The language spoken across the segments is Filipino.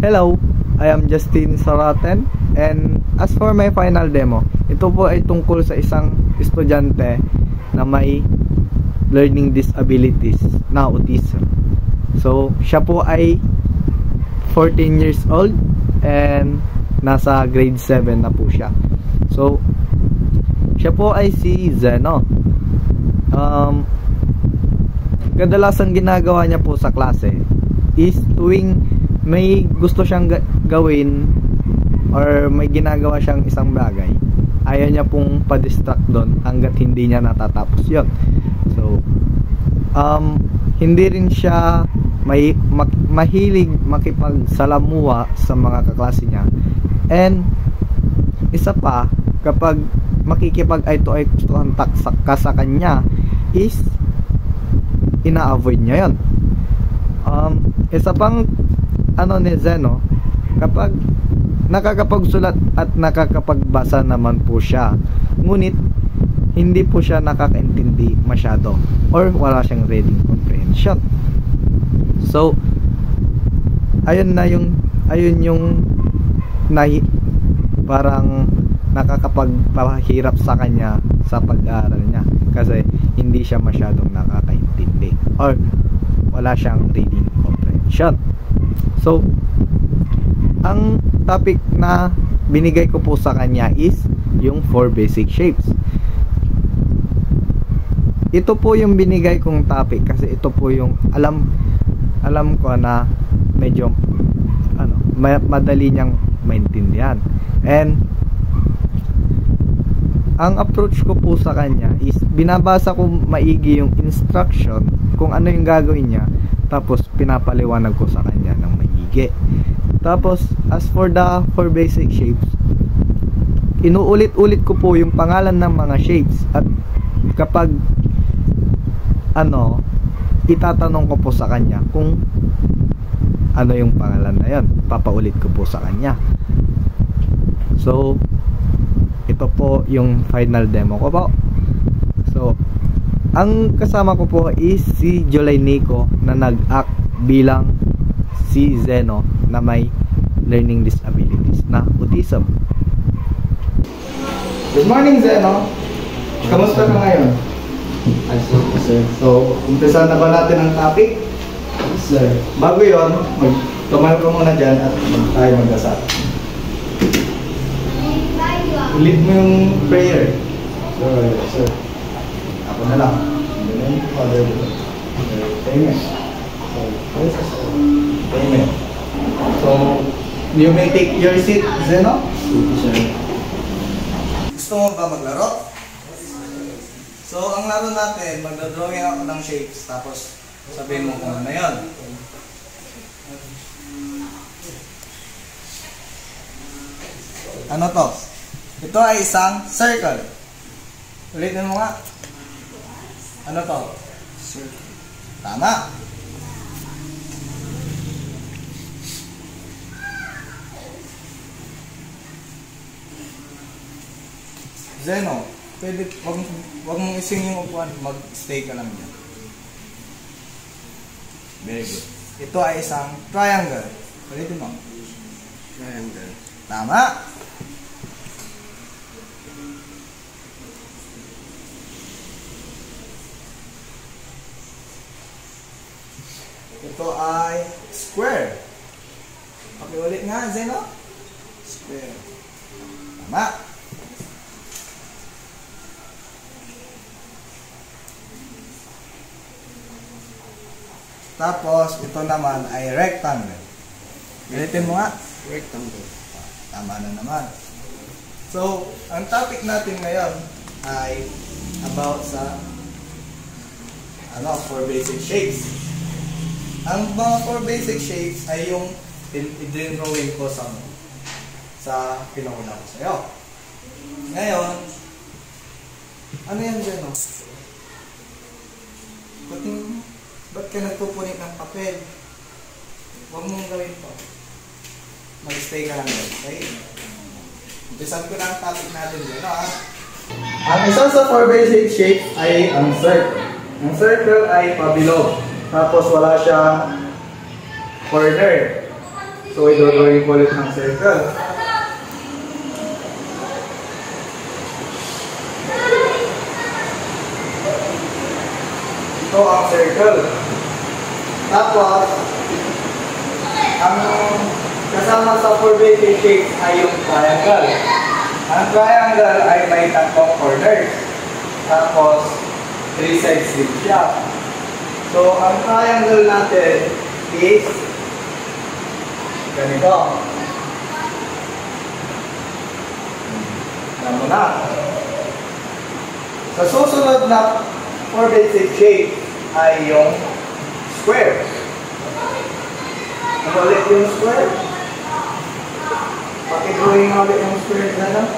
Hello, I am Justin Saraten, and as for my final demo, ito po ay tungkol sa isang estudyante na may learning disabilities na autism. So, siya po ay 14 years old and nasa grade 7 na po siya. So, siya po ay si Zeno. Kadalasan ginagawa niya po sa klase is tuwing may gusto siyang gawin or may ginagawa siyang isang bagay, ayaw niya pong pa-distract doon hanggat hindi niya natatapos yon. So, hindi rin siya mahilig makipagsalamuha sa mga kaklase niya. And isa pa, kapag makikipag eye to eye contact ka sa kanya is ina-avoid niya yon. Isa pang ni Zeno, kapag nakakapagsulat at nakakapagbasa naman po siya, ngunit hindi po siya nakakaintindi masyado or wala siyang reading comprehension. So, ayun yung parang nakakapagpahirap sa kanya sa pag-aaral niya kasi hindi siya masyadong nakakaintindi or wala siyang reading comprehension. So, ang topic na binigay ko po sa kanya is yung 4 basic shapes. Ito po yung binigay kong topic kasi ito po yung alam ko na medyo madali niyang maintindihan. And ang approach ko po sa kanya is binabasa ko maigi yung instruction kung ano yung gagawin niya, tapos pinapaliwanag ko sa kanya ng maigi. Tapos as for the 4 basic shapes, inuulit-ulit ko po yung pangalan ng mga shapes, at kapag itatanong ko po sa kanya kung ano yung pangalan na yan, papaulit ko po sa kanya. So, ito po yung final demo ko po. So, ang kasama ko po is si Jolay Nico na nag-act bilang si Zeno na may learning disabilities na autism. Good morning, Zeno. Kamusta ka ngayon? Sir. So, umpisa na ba natin ang topic? Sir. Bago yon, tumayo ka muna dyan at tayo magdasal. Lead mo yung prayer. Sir. Ako na lang. Father, Amen. Amen. So, you may take your seat, Zeno. Gusto mo ba maglaro? So, ang laro natin, magdodrawing ako ng shapes, tapos sabihin mo kung ano yun. Ano to? Ito ay isang circle. Ulitin mo nga. Ano to? Circle. Tama. Zeno, pwede, wag mong ising yung upuan, mag-stay ka lang dyan. Very good. Ito ay isang triangle. Ulitin mo. Triangle. Tama. Ito ay square. Pakiulit nga, Zeno. Square. Tama. Tapos, ito naman ay rectangle. Ulitin mo nga. Rectangle. Tama na naman. So, ang topic natin ngayon ay about sa 4 basic shapes. Ang mga 4 basic shapes ay yung i-drawing ko sa pinakuna ko sa'yo. Ngayon, ano yan dyan, no? Ba't ka nagpupunit ng papel? Huwag mong gawin to. Mag-stay ka lang dyan, okay? Umpisan ko na ang topic natin dyan, ha? Ang isa sa 4 basic shapes ay ang circle. Ang circle ay pabilog. Tapos wala siyang corner. So, idodrawing ko ulit ng circle. Ito ang circle. Tapos, ang kasama sa 4 basic shapes ay yung triangle. Ang triangle ay may tatlong corners. Tapos, 3 sides din siya. So, ang triangle natin is ganito. Alam mo na. Sa susunod na 4 basic shape ay yung square. Ano ulit yung square? Pakidrawing ulit yung square na lang.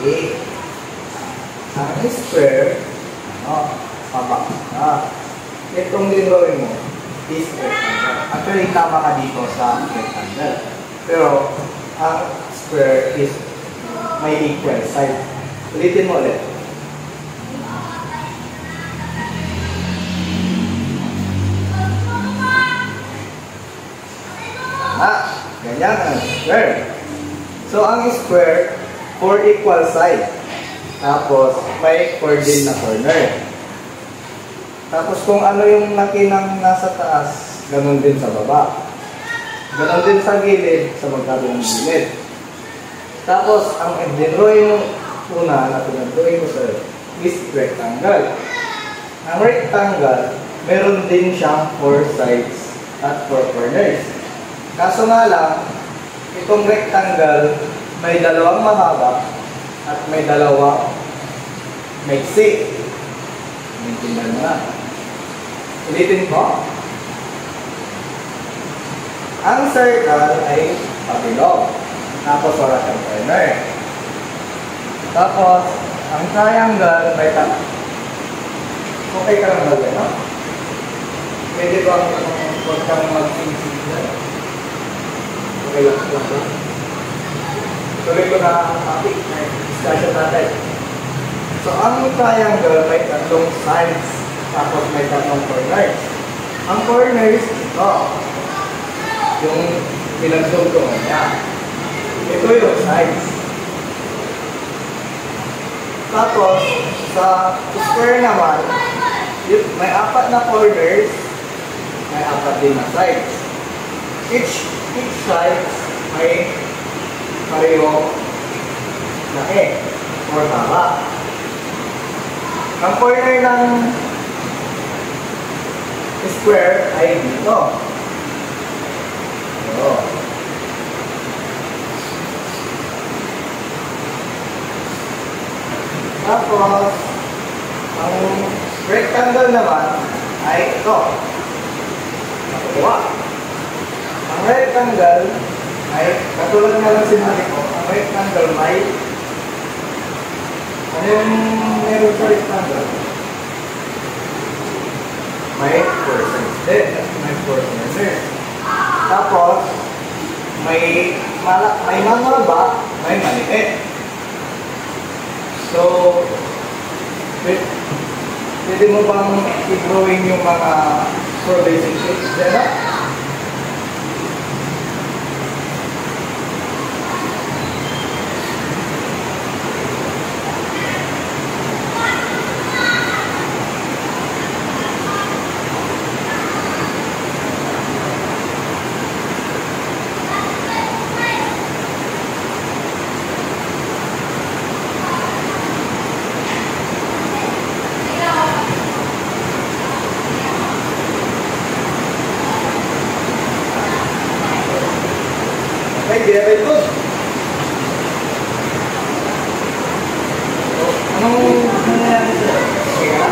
Okay. Ang square, pabak na. Itong dinrawing mo is rectangle. Actually, tama ka dito sa rectangle. Pero, ang square is may equal side. Ulitin mo ulit. Ganyan ang square. So, ang square, 4 equal side. Tapos, may 4 din na corner. Tapos, kung ano yung laki ng nasa taas, ganun din sa baba. Ganun din sa gilid, sa magkabilang gilid. Tapos, ang dinrawing una na pinag-drawing mo sa is rectangle. Ang rectangle, meron din siyang 4 sides at 4 corners. Kaso nga lang, itong rectangle, may dalawang mahaba at may dalawang maiksi. Maintindihan mo na. Ulitin ko. Ang circle ay pabilog. Tapos wala siyang corner. Tapos, ang triangle may okay ka lang ba no? Pwede ba huwag kang mag-sing-sing dyan? Okay lang ba? Tuloy ko na ang topic na discussion natin. So, ang triangle may tatlong sides, tapos may tatlong corners. Ang corners, ito. Yung pinagtungtungan niya. Ito yung sides. Tapos, sa square naman, may 4 na corners, may 4 din na sides. Each side may pareho laki or haba. Ang corner ng square ay dito. Ito. Tapos, ang rectangle naman ay ito. Nakuha. Ang rectangle ay, katulad nga lang sinabi ko, ang rectangle may ano yung meron sa rectangle? May 4 sides din. May 4 corners. Tapos, may mamaba, may maliit. So, pwede mo bang i-drawing yung mga 4 basic shapes dyan? Very good. Anong nangyayari sa'yo? Kaya,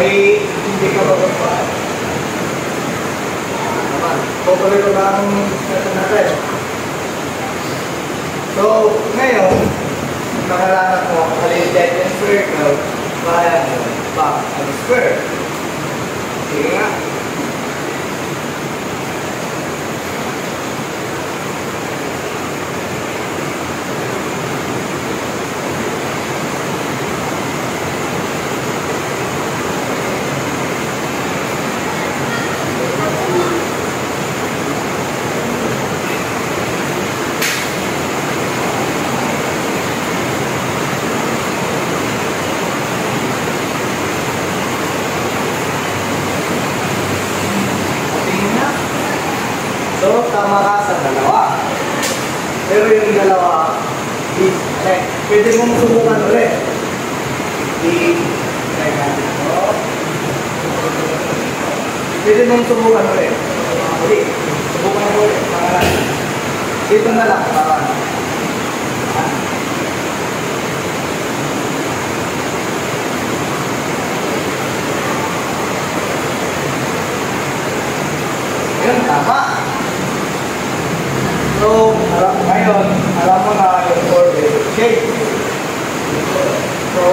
ay hindi ka babagpaan. Naman, tutuloy ko na ang discussion natin. So, ngayon, nakalanak mo, kalimutan yung circle, triangle, back, and square. Sige nga. Pero yung dalawa, pwede mong subukan ulit. Pwede mong subukan ulit. Ulit. Subukan mo ulit. Pangalan. Dito na lang. Pangalan. Yun, tama. So, ngayon, alam mo na yung 4 basic shape. So,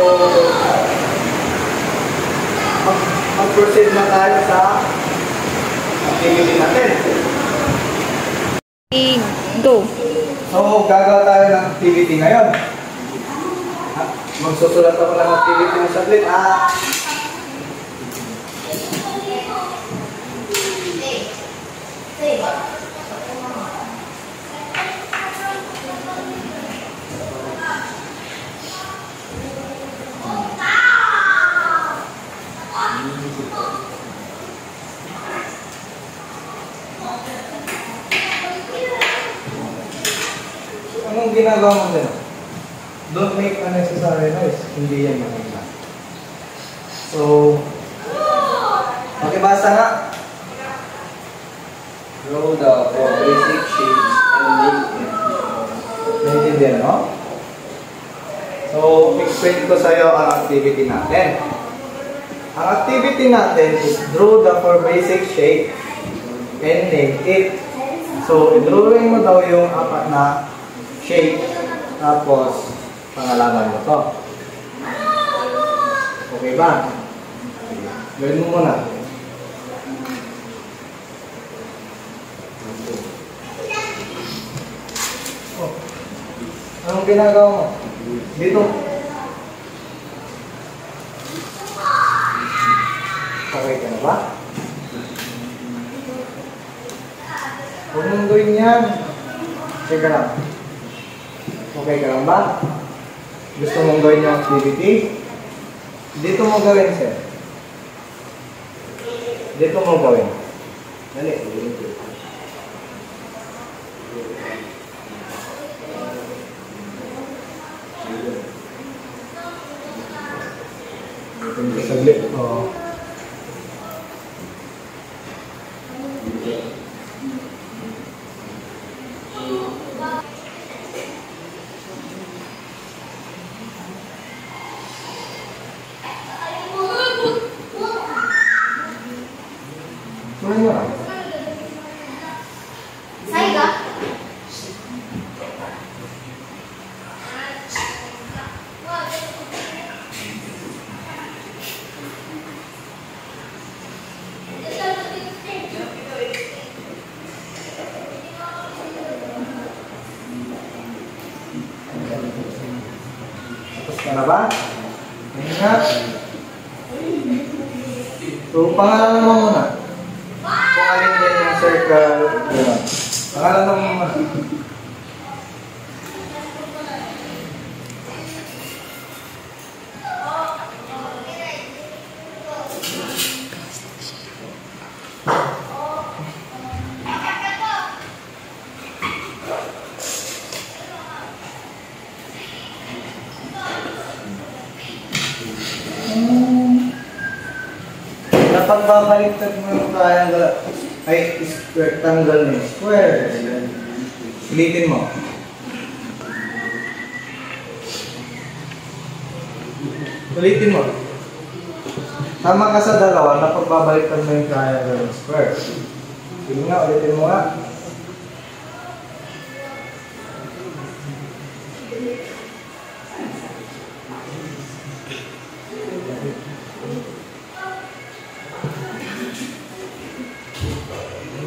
mag-proceed na tayo sa activity natin. Go. So, gagawa tayo ng activity ngayon. Magsusulat ako ng activity ng saglit. Anong ginagawa mo din? Don't make unnecessary noise. Hindi yan makikita. So, pakibasa nga. Draw the 4 basic shapes and make them. Naintindihan, no? So, explain ko sa'yo ang activity natin. Ang activity natin is draw the 4 basic shape and name it. So, i-drawing mo daw yung 4 na shape, tapos pangalaman mo to. Okay ba? Gawin mo muna. Oh. Anong ginagawa mo? Dito. Okay ka na ba? Huwag mong gawin yan. Sige lang. Okay ka lang ba? Gusto mong gawin yung activity? Dito mo gawin, sir. Dito mo gawin. Dali. Saglit. Oo. Saiga. Tapos ka na ba? Ingat. So, pangalan mo muna. Kung alin din yung circle, yun. Pangalan mo muna. Dapat babaliktad mo yung triangle ay rectangle ni square. Ulitin mo. Ulitin mo. Tama ka sa dalawa, dapat babaliktad mo yung triangle ni square. Sige nga, ulitin mo nga.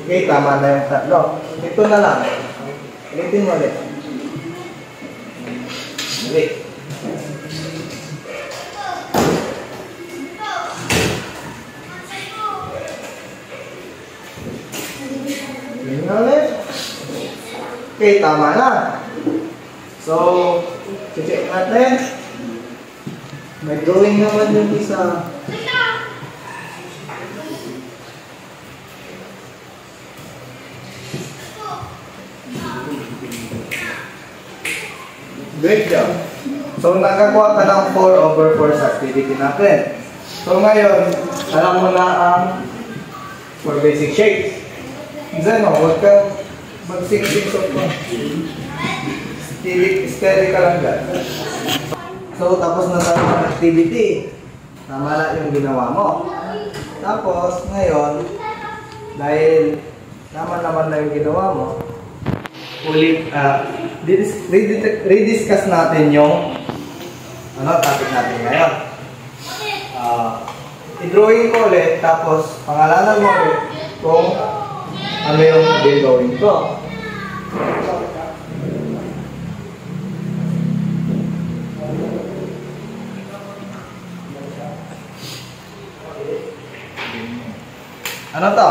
Okay, tama na yung tatlo. Ito na lang. Ulitin mo ulit. Ulit. Ulitin na ulit. Okay, tama na. So, check natin. May drawing naman yung isa. Great job. So, nakakuha ka ng 4/4 sa activity natin. So, ngayon, alam mo na ang 4 basic shapes. Zeno, huwag kang mag-sing-sing sa ito. Steady ka lang dyan. So, tapos na tayo ng activity. Tama na yung ginawa mo. Tapos, ngayon, dahil naman na yung ginawa mo, ulit, rediscuss natin yung topic natin ngayon. I-drawing ko ulit, tapos pangalanan mo ulit kung ano yung gagawin ko. Ano to?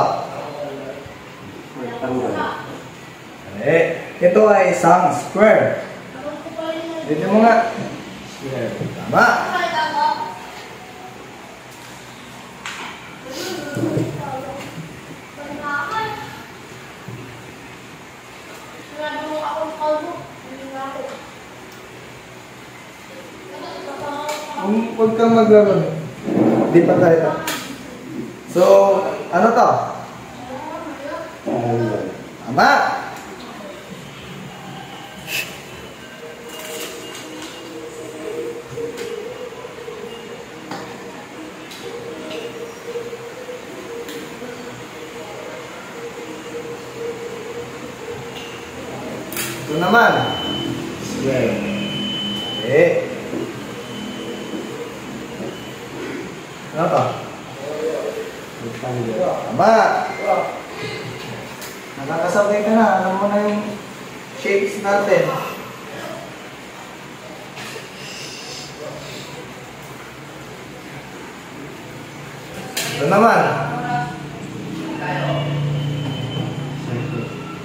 Ito ay isang square. Dito mo nga. Square. Tama. Huwag kang maglaro. Di pa tayo. So, ano to? Tama. Ito naman. Square. Okay. Ano to? Tama. Nakakasabay ka na. Alam mo na yung shapes natin. Ito naman.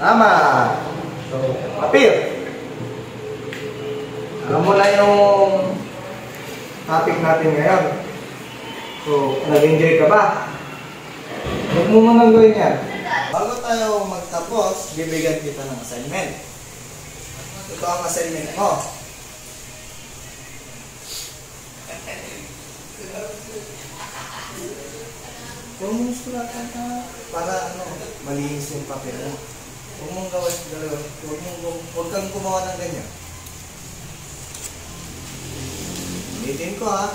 Tama. So, appear. Alam mo na yung topic natin ngayon. So, nag-enjoy ka ba? Huwag mo munang gawin yan. Bago tayo magtapos, bibigyan kita ng assignment. Ito ang assignment mo. Kumusulatan ka para malinis yung papel mo. Huwag mong gawin dalawa. Huwag kang gumawa ng ganyan. Ulitin ko ha.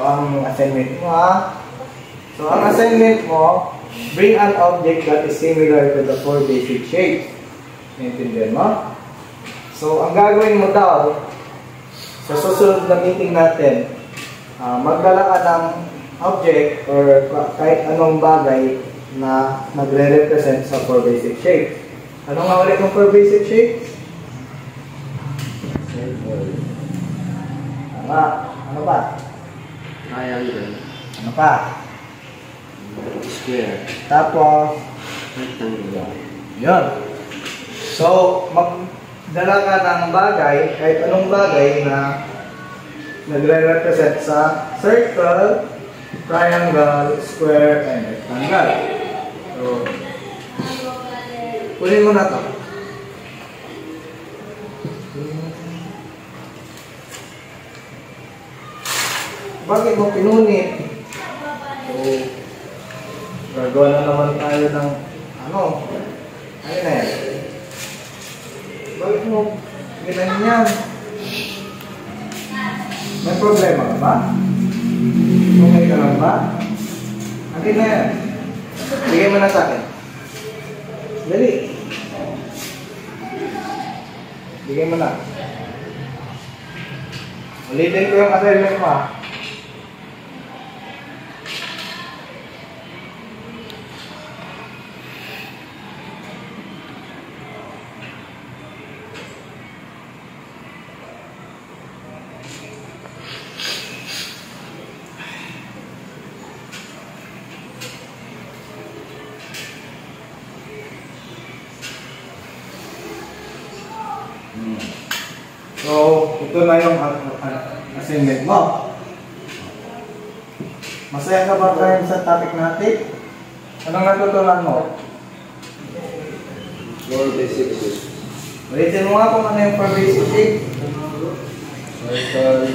Ang assignment mo ha. So ang assignment mo, bring an object that is similar to the 4 basic shapes. Naintindihan mo? So ang gagawin mo daw sa susunod na meeting natin, magdala ka ng object or kahit anong bagay na nagre-represent sa 4 basic shapes. Ano nga ulit yung 4 basic shapes? Ano ba? Triangle. Ano pa? Square. Tapos, Rectangle. yun. So, magdala ka ng bagay, kahit anong bagay na nagre-represent sa circle, triangle, square, and rectangle. So, kunin mo na ito. Bakit mo pinunit? So, gagawa na naman tayo ng ano na yan? Bakit mo ginanyan? May problema ka ba? Okay ka lang ba? Akin na yan. Bigay mo na sa akin. Dali. Bigay mo na. Ulitin ko yung assignment mo ha. So, ito na yung assignment mo. Masaya ka ba kayo sa topic natin? Anong natutunan mo? More basics. Ulitin mo nga kung ano yung basic. Circle,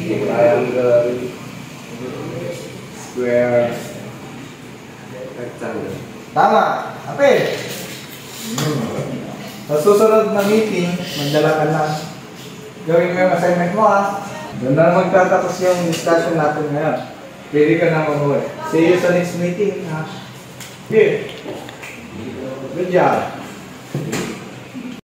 triangle, square, rectangle. Tama. Ate. Sa susunod na meeting, magdala ka na. Gawin mo yung assignment mo ha. Doon na magtatapos yung discussion natin ngayon. Pwede ka na umuwi. See you sa next meeting ha. Here. Good job.